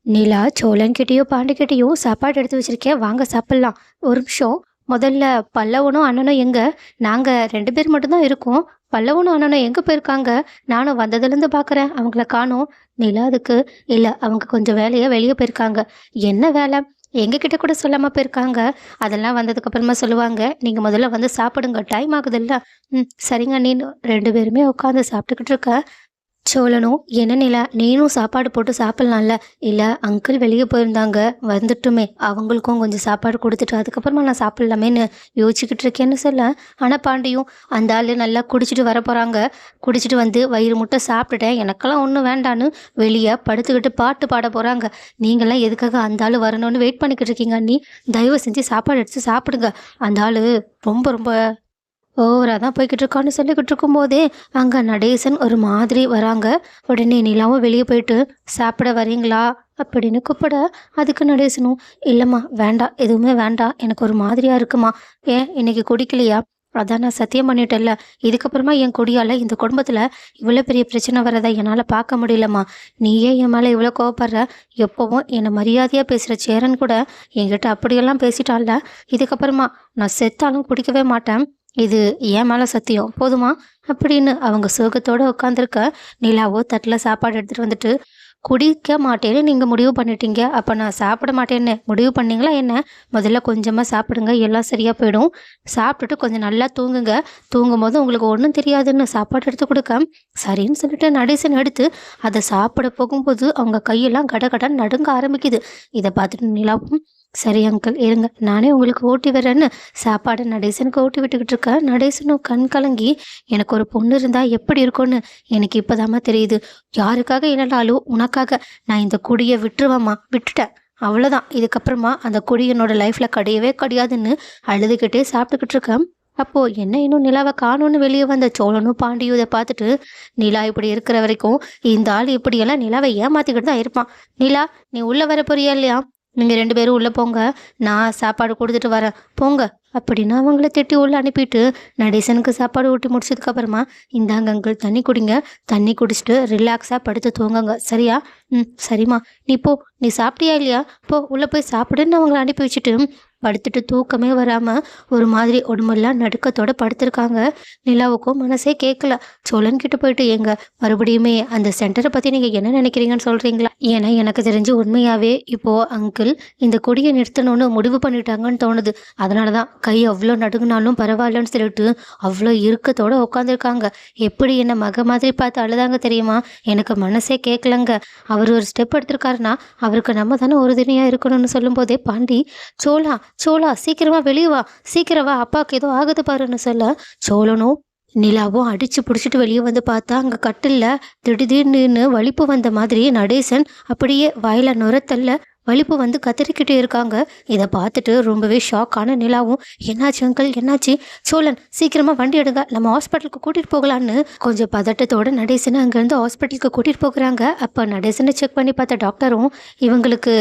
நிலா சோழன்கிட்டயும் பாண்டிக்கிட்டயும் சாப்பாடு எடுத்து வச்சிருக்கேன், வாங்க சாப்பிடலாம். ஒரு நிமிஷம். முதல்ல பல்லவனும் அண்ணனும் எங்க? நாங்க 2 பேர் மட்டும்தான் இருக்கோம். பல்லவனும் அண்ணனும் எங்க போயிருக்காங்க? நானும் வந்ததுலேருந்து பார்க்குறேன், அவங்கள காணோம். நிலா அதுக்கு, இல்ல அவங்க கொஞ்சம் வேலையா வெளியே போயிருக்காங்க. என்ன வேலை? எங்ககிட்ட கூட சொல்லாம போயிருக்காங்க. அதெல்லாம் வந்ததுக்கு அப்புறமா சொல்லுவாங்க. நீங்க முதல்ல வந்து சாப்பிடுங்க, டைம் ஆகுதுல்ல. ம், சரிங்க. நீ 2 பேருமே உட்காந்து சாப்பிட்டுக்கிட்டு இருக்க. சோழனும், "என்ன நிலா, நீனும் சாப்பாடு போட்டு சாப்பிடலாம்ல?" "இல்ல, அங்கிள் வெளியே போயிருந்தாங்க, வந்துட்டுமே அவங்களுக்கும் கொஞ்சம் சாப்பாடு கொடுத்துட்டு அதுக்கப்புறமா நான் சாப்பிடலாமேன்னு யோசிச்சுக்கிட்டு இருக்கேன்னு சொல்ல, ஆனால் பாண்டியும், அந்த ஆள் நல்லா குடிச்சிட்டு வர போகிறாங்க. குடிச்சிட்டு வந்து வயிறு முட்டை சாப்பிட்டுட்டேன், எனக்கெல்லாம் ஒன்றும் வேண்டான்னு வெளியே படுத்துக்கிட்டு பாட்டு பாட போகிறாங்க. நீங்களாம் எதுக்காக அந்த ஆள் வரணும்னு வெயிட் பண்ணிக்கிட்டு இருக்கீங்க? நீ தயவு செஞ்சு சாப்பாடு எடுத்து சாப்பிடுங்க. அந்த ஆள் ரொம்ப ரொம்ப ஓவரா தான் போய்கிட்டு இருக்கான்னு சொல்லிக்கிட்டு இருக்கும்போதே அங்க நடேசன் ஒரு மாதிரி வராங்க. உடனே நிலாவும் வெளியே போயிட்டு, சாப்பிட வரீங்களா அப்படின்னு கூப்பிட, அதுக்கு நடேசனும், இல்லைம்மா வேண்டாம், எதுவுமே வேண்டாம், எனக்கு ஒரு மாதிரியா இருக்குமா. ஏன் இன்னைக்கு குடிக்கலையா? அதான் நான் சத்தியம் பண்ணிட்டேன்ல, இதுக்கப்புறமா என் குடியால இந்த குடும்பத்துல இவ்வளோ பெரிய பிரச்சனை வரதை என்னால் பார்க்க முடியலம்மா. நீயே என் மேலே இவ்வளோ கோவப்படுற. எப்பவும் என்னை மரியாதையா பேசுகிற சேரன் கூட என்கிட்ட அப்படியெல்லாம் பேசிட்டால. இதுக்கப்புறமா நான் செத்தாலும் குடிக்கவே மாட்டேன். இது என் மேலே சத்தியம், போதுமா? அப்படின்னு அவங்க சோகத்தோட உட்காந்துருக்க. நிலாவோ தட்டில் சாப்பாடு எடுத்துகிட்டு வந்துட்டு, குடிக்க மாட்டேன்னு நீங்கள் முடிவு பண்ணிட்டீங்க, அப்போ நான் சாப்பிட மாட்டேன்னு முடிவு பண்ணீங்களா என்ன? முதல்ல கொஞ்சமாக சாப்பிடுங்க, எல்லாம் சரியாக போயிடும். சாப்பிட்டுட்டு கொஞ்சம் நல்லா தூங்குங்க. தூங்கும் போது உங்களுக்கு ஒன்றும் தெரியாதுன்னு சாப்பாடு எடுத்து கொடுக்க, சரின்னு சொல்லிட்டு நடேசன் எடுத்து அதை சாப்பிட போகும்போது அவங்க கையெல்லாம் கடகடன்னு நடுங்க ஆரம்பிக்குது. இதை பார்த்துட்டு நிலாவும், சரி அங்கிள் இருங்க, நானே உங்களுக்கு ஊட்டி வரேன்னு சாப்பாடு நடேசனுக்கு ஊட்டி விட்டுக்கிட்டு இருக்க. நடேசனும் கண் கலங்கி, எனக்கு ஒரு பொண்ணு இருந்தா எப்படி இருக்கும்னு எனக்கு இப்போதாம்மா தெரியுது. யாருக்காக இல்லைனாலும் உனக்காக நான் இந்த குடியை விட்டுருவேம்மா, விட்டுட்டேன், அவ்வளோதான். இதுக்கப்புறமா அந்த குடி என்னோட லைஃப்ல கிடையவே கிடையாதுன்னு அழுதுகிட்டே சாப்பிட்டுக்கிட்டு இருக்கேன். அப்போ என்ன இன்னும் நிலாவை காணோன்னு வெளியே வந்த சோழனும் பாண்டியும் இதை பார்த்துட்டு, நிலா இப்படி இருக்கிற வரைக்கும் இந்த ஆள் இப்படியெல்லாம் நிலாவை ஏமாத்திக்கிட்டு தான் இருப்பான். நிலா, நீ உள்ள வர போறியா இல்லையா? நீங்க 2 பேரும் உள்ள போங்க, நான் சாப்பாடு கொடுத்துட்டு வரேன், போங்க அப்படின்னு அவங்கள திட்டி உள்ள அனுப்பிட்டு, நடேசனுக்கு சாப்பாடு ஊட்டி முடிச்சதுக்கு அப்புறமா, இந்தாங்க அங்கிள் தண்ணி குடிங்க, தண்ணி குடிச்சிட்டு ரிலாக்ஸாக படுத்து தூங்குங்க, சரியா? ம், சரிம்மா. நீ போ, நீ சாப்பிட்டியா இல்லையா? போ உள்ள போய் சாப்பிடுன்னு அவங்கள அனுப்பி வச்சுட்டு படுத்துட்டு தூக்கமே வராம ஒரு மாதிரி உடம்பெல்லாம் நடுக்கத்தோட படுத்திருக்காங்க. நிலாவுக்கும் மனசே கேட்கல. சோழன் கிட்ட போயிட்டு, ஏங்க மறுபடியுமே அந்த சென்டரை பத்தி நீங்க என்ன நினைக்கிறீங்கன்னு சொல்றீங்களா? ஏன்னா எனக்கு தெரிஞ்சு உண்மையாவே இப்போ அங்கிள் இந்த கொடியை நிறுத்தணும்னு முடிவு பண்ணிட்டாங்கன்னு தோணுது. அதனாலதான் கை அவ்வளோ நடுங்கினாலும் பரவாயில்லன்னு சொல்லிட்டு அவ்வளோ இறுக்கத்தோட உட்காந்துருக்காங்க. எப்படி என்ன மக மாதிரி பார்த்து அழுதாங்க தெரியுமா? எனக்கு மனசே கேட்கலங்க. அவர் ஒரு ஸ்டெப் எடுத்திருக்காருன்னா அவருக்கு நம்ம தானே உறுதுணையா இருக்கணும்னு சொல்லும் போதே பாண்டி, சோழா சோழா சீக்கிரமா வெளியே வா, சீக்கிரம் வா, அப்பாவுக்கு ஏதோ ஆகுது பாருன்னு சொல்ல, சோழனும் நிலாவும் அடிச்சு பிடிச்சிட்டு வெளியே வந்து பார்த்தா அங்க கட்டில்ல திடீர்னு வலிப்பு வந்த மாதிரி நடேசன் அப்படியே வாயில நுரத்தல்ல வலிப்பு வந்து கத்திரிக்கிட்டே இருக்காங்க. இதை பார்த்துட்டு ரொம்பவே ஷாக்கான நிலாவும், என்னாச்சு அங்கிள், என்னாச்சு? சோழன், சீக்கிரமா வண்டி எடுங்க, நம்ம ஹாஸ்பிட்டலுக்கு கூட்டிட்டு போகலான்னு கொஞ்சம் பதட்டத்தோட நடேசனை அங்கேருந்து ஹாஸ்பிட்டலுக்கு கூட்டிட்டு போகிறாங்க. அப்போ நடேசனை செக் பண்ணி பார்த்த டாக்டரும், இவங்களுக்கு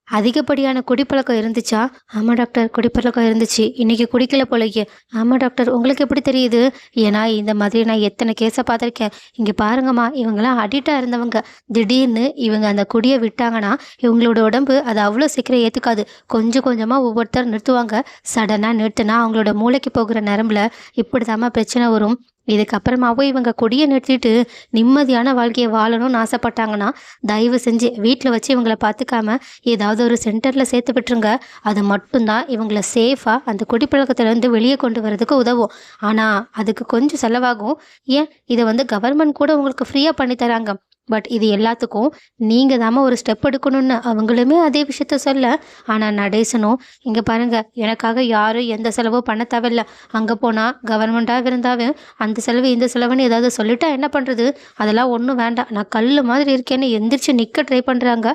அதிகப்படியான குடிப்பழக்கம் இருந்துச்சா? ஆமாம் டாக்டர், குடிப்பழக்கம் இருந்துச்சு. இன்னைக்கு குடிக்கல போலயே. ஆமாம் டாக்டர், உங்களுக்கு எப்படி தெரியுது? ஏன்னா இந்த மாதிரி நான் எத்தனை கேஸை பார்த்துருக்கேன். இங்கே பாருங்கம்மா, இவங்கெல்லாம் அடிக்டாக இருந்தவங்க. திடீர்னு இவங்க அந்த குடியை விட்டாங்கன்னா இவங்களோட உடம்பு அதை அவ்வளோ சீக்கிரம் ஏற்றுக்காது. கொஞ்சம் கொஞ்சமாக ஒவ்வொருத்தர் நிறுத்துவாங்க. சடனாக நிறுத்தினா அவங்களோட மூளைக்கு போகிற நரம்புல இப்படி தாம்மா பிரச்சனை வரும். இதுக்கப்புறமாவும் இவங்க கொடியை நிறுத்திட்டு நிம்மதியான வாழ்க்கையை வாழணும்னு ஆசைப்பட்டாங்கன்னா தயவு செஞ்சு வீட்டில் வச்சு இவங்கள பார்த்துக்காம ஏதாவது ஒரு சென்டரில் சேர்த்து விட்டுருங்க. அது மட்டும்தான் இவங்கள சேஃபாக அந்த குடிப்பழக்கத்துலேருந்து வெளியே கொண்டு வரதுக்கு உதவும். ஆனால் அதுக்கு கொஞ்சம் செலவாகும். ஏன், இதை வந்து கவர்மெண்ட் கூட உங்களுக்கு ஃப்ரீயாக பண்ணி தராங்க. பட் இது எல்லாத்துக்கும் நீங்கள் தாம ஒரு ஸ்டெப் எடுக்கணும்னு அவங்களுமே அதே விஷயத்த சொல்ல, ஆனால் நடேசனும், இங்கே பாருங்க, எனக்காக யாரும் எந்த செலவும் பண்ண தேவையில்ல. அங்கே போனால் கவர்மெண்ட்டாக இருந்தாவே அந்த செலவு இந்த செலவுன்னு ஏதாவது சொல்லிட்டா என்ன பண்ணுறது? அதெல்லாம் ஒன்றும் வேண்டாம், நான் கல் மாதிரி இருக்கேன்னு எந்திரிச்சு நிற்க ட்ரை பண்ணுறாங்க.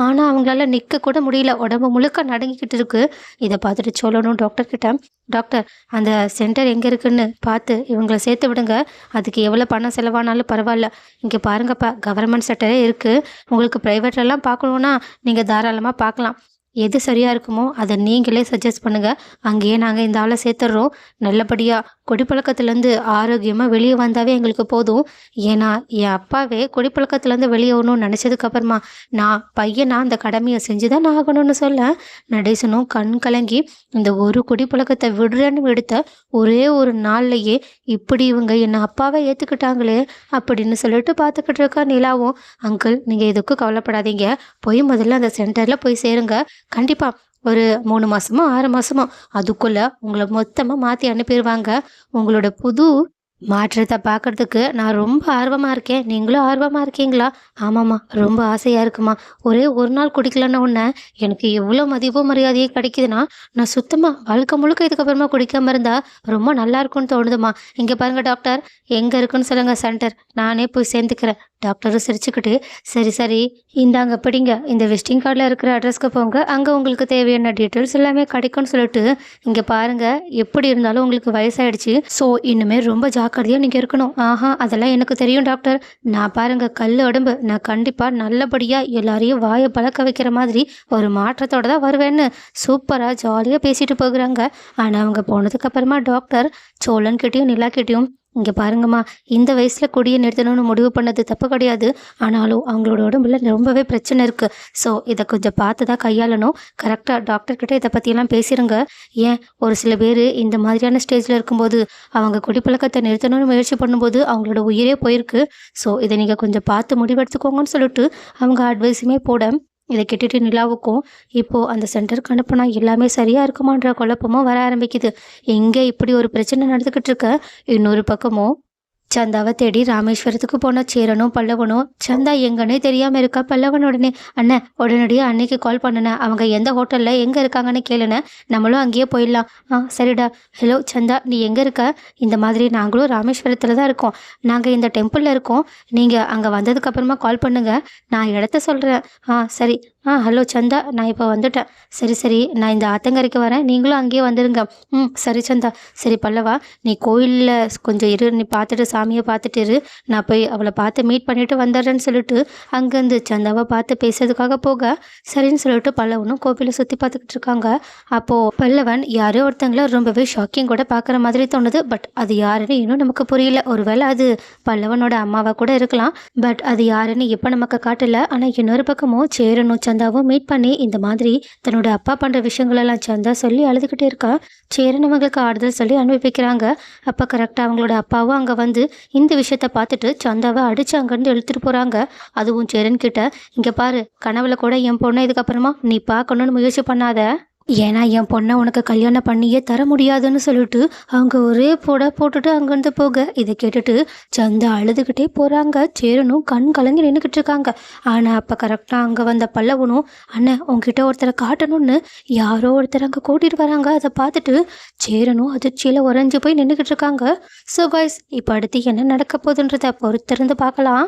ஆனால் அவங்களால நிற்க கூட முடியல, உடம்பு முழுக்க நடுங்கிக்கிட்டு இருக்கு. இதை பார்த்துட்டு சொல்லணும் டாக்டர் கிட்ட, டாக்டர் அந்த சென்டர் எங்கே இருக்குன்னு பார்த்து இவங்களை சேர்த்து விடுங்க. அதுக்கு எவ்வளோ பணம் செலவானாலும் பரவாயில்ல. இங்கே பாருங்கப்பா, கவர்மெண்ட் சென்டரே இருக்குது. உங்களுக்கு ப்ரைவேட்லலாம் பார்க்கணுன்னா நீங்கள் தாராளமாக பார்க்கலாம். எது சரியாக இருக்குமோ அதை நீங்களே சஜஸ்ட் பண்ணுங்கள். அங்கேயே நாங்கள் இந்த ஆளை சேர்த்துட்றோம். நல்லபடியாக குடிப்பழக்கத்துலேருந்து ஆரோக்கியமாக வெளியே வந்தாவே எங்களுக்கு போதும். ஏன்னா என் அப்பாவே குடிப்பழக்கத்துலேருந்து வெளியே வரணும்னு நினச்சதுக்கப்புறமா நான் பையனா அந்த கடமையை செஞ்சு தான் நான் ஆகணும்னு சொல்ல நடேசனும் கண் கலங்கி இந்த ஒரு குடிப்பழக்கத்தை விடுறேன்னு எடுத்த ஒரே ஒரு நாள்லையே இப்படி இவங்க என்னை அப்பாவை ஏற்றுக்கிட்டாங்களே அப்படின்னு சொல்லிட்டு பார்த்துக்கிட்டு இருக்கா நிலாவும். அங்கிள் நீங்கள் எதுக்கும் கவலைப்படாதீங்க. போய் முதல்ல அந்த சென்டரில் போய் சேருங்க. கண்டிப்பாக ஒரு 3 மாதமோ 6 மாதமோ அதுக்குள்ளே உங்களை மொத்தமாக மாற்றி அனுப்பிடுவாங்க. உங்களோட புது மாற்றத்தை பார்க்கறதுக்கு நான் ரொம்ப ஆர்வமாக இருக்கேன். நீங்களும் ஆர்வமாக இருக்கீங்களா? ஆமாம்மா, ரொம்ப ஆசையாக இருக்குமா. ஒரே ஒரு நாள் குடிக்கலன்னா உடனே எனக்கு எவ்வளோ மதிப்பு மரியாதையே கிடைக்குதுன்னா நான் சுத்தமாக வாழ்க்கை முழுக்க இதுக்கப்புறமா குடிக்காமல் இருந்தால் ரொம்ப நல்லா இருக்கும்னு தோணுதுமா. இங்கே பாருங்கள் டாக்டர், எங்கே இருக்குன்னு சொல்லுங்கள் சென்டர், நானே போய் சேர்ந்துக்கிறேன். டாக்டரும் சிரிச்சுக்கிட்டு சரி சரி இந்தாங்க பிடிங்க, இந்த விசிட்டிங் கார்டில் இருக்கிற அட்ரஸ்க்கு போங்க, அங்கே உங்களுக்கு தேவையான டீட்டெயில்ஸ் எல்லாமே கிடைக்கும்னு சொல்லிட்டு இங்கே பாருங்கள், எப்படி இருந்தாலும் உங்களுக்கு வயசாயிடுச்சு. ஸோ இனிமே ரொம்ப ஜாக்கிரதையாக நீங்கள் இருக்கணும். ஆஹா, அதெல்லாம் எனக்கு தெரியும் டாக்டர். நான் பாருங்கள் கல் உடம்பு, நான் கண்டிப்பாக நல்லபடியாக எல்லாரையும் வாயை பழக்க வைக்கிற மாதிரி ஒரு மாற்றத்தோட தான் வருவேன்னு சூப்பராக ஜாலியாக பேசிட்டு போகிறாங்க. ஆனால் அவங்க போனதுக்கப்புறமா டாக்டர் சோழன்கிட்டையும் நிலாக்கிட்டையும் இங்கே பாருங்கம்மா, இந்த வயசில் குடியை நிறுத்தணும்னு முடிவு பண்ணது தப்பு கிடையாது. ஆனாலும் அவங்களோட உடம்புல ரொம்பவே பிரச்சனை இருக்குது. ஸோ இதை கொஞ்சம் பார்த்து தான் கையாளணும். கரெக்டாக டாக்டர்கிட்ட இதை பற்றியெல்லாம் பேசிடுங்க. ஏன் ஒரு சில பேர் இந்த மாதிரியான ஸ்டேஜில் இருக்கும்போது அவங்க குடிப்பழக்கத்தை நிறுத்தணும்னு முயற்சி பண்ணும்போது அவங்களோட உயிரே போயிருக்கு. ஸோ இதை நீங்கள் கொஞ்சம் பார்த்து முடிவெடுத்துக்கோங்கன்னு சொல்லிட்டு அவங்க அட்வைஸுமே போட இதை கேட்டுட்டு நிலாவுக்கும் இப்போது அந்த சென்டருக்கு அனுப்புனா எல்லாமே சரியாக இருக்குமான்ற குழப்பமும் வர ஆரம்பிக்குது. எங்கே இப்படி ஒரு பிரச்சனை நடந்துக்கிட்டு இருக்க, இன்னொரு பக்கமும் சந்தாவை தேடி ராமேஸ்வரத்துக்கு போன சேரனும் பல்லவனும் சந்தா எங்கன்னே தெரியாமல் இருக்கா. பல்லவன் உடனே அண்ணன் உடனடியாக அன்னைக்கு கால் பண்ணுனேன், அவங்க எந்த ஹோட்டலில் எங்கே இருக்காங்கன்னு கேளுனேன், நம்மளும் அங்கேயே போயிடலாம். சரிடா. ஹலோ சந்தா, நீ எங்கே இருக்க? இந்த மாதிரி நாங்களும் ராமேஸ்வரத்தில் தான் இருக்கோம். நாங்கள் இந்த டெம்பிளில் இருக்கோம். நீங்கள் அங்கே வந்ததுக்கப்புறமா கால் பண்ணுங்கள், நான் இடத்த சொல்கிறேன். சரி. ஹலோ சந்தா, நான் இப்போ வந்துட்டேன். சரி சரி, நான் இந்த ஆத்தங்கரைக்கு வரேன், நீங்களும் அங்கேயே வந்துடுங்க. சரி சந்தா. சரி பல்லவா, நீ கோயிலில் கொஞ்சம் இரு, நீ பார்த்துட்டு சாமியை பார்த்துட்டு இரு, நான் போய் அவளை பார்த்து மீட் பண்ணிவிட்டு வந்துடுறேன்னு சொல்லிட்டு அங்கேருந்து சந்தாவை பார்த்து பேசுறதுக்காக போக சரின்னு சொல்லிட்டு பல்லவனும் கோவிலை சுற்றி பார்த்துக்கிட்டு இருக்காங்க. அப்போது பல்லவன் யாரோ ஒருத்தங்கள ரொம்பவே ஷாக்கிங் கூட பார்க்குற மாதிரி தோணுது. பட் அது யாருன்னு இன்னும் நமக்கு புரியல. ஒருவேளை அது பல்லவனோட அம்மாவாக கூட இருக்கலாம். பட் அது யாருன்னு இப்போ நமக்கு காட்டல. ஆனால் இன்னொரு பக்கமும் சேரனும் சந்தாவும் மீட் பண்ணி இந்த மாதிரி தன்னோட அப்பா பண்ணுற விஷயங்களெல்லாம் சந்தா சொல்லி அழுதுகிட்டே இருக்கா. சேரன் அவங்களுக்கு ஆறுதல் சொல்லி அனுப்பிக்கிறாங்க. அப்போ கரெக்டாக அவங்களோட அப்பாவும் அங்கே வந்து இந்த விஷயத்த பார்த்துட்டு சந்தாவை அடித்து அங்கேருந்து இழுத்துட்டு போகிறாங்க. அதுவும் சேரன் கிட்ட இங்கே பாரு, கனவுல கூட என் பொண்ணை இதுக்கப்புறமா நீ பார்க்கணுன்னு முயற்சி பண்ணாத, ஏன்னா என் பொண்ணை உனக்கு கல்யாணம் பண்ணியே தர முடியாதுன்னு சொல்லிட்டு அவங்க ஒரே போட்டுட்டு அங்கேருந்து போக இதை கேட்டுட்டு சந்தா அழுதுகிட்டே போகிறாங்க. சேரனும் கண் கலங்கி நின்றுக்கிட்டு இருக்காங்க. ஆனால் அப்போ கரெக்டாக அங்கே வந்த பல்லவனும் அண்ணன் உங்ககிட்ட ஒருத்தரை காட்டணும்னு யாரோ ஒருத்தர் அங்கே கூட்டிகிட்டு வராங்க. அதை பார்த்துட்டு சேரனும் அதிர்ச்சியில் உறைஞ்சி போய் நின்றுக்கிட்டு இருக்காங்க. ஸோ கைஸ், இப்போ அடுத்து என்ன நடக்க போகுதுன்றதை பொறுத்திருந்து பார்க்கலாம்.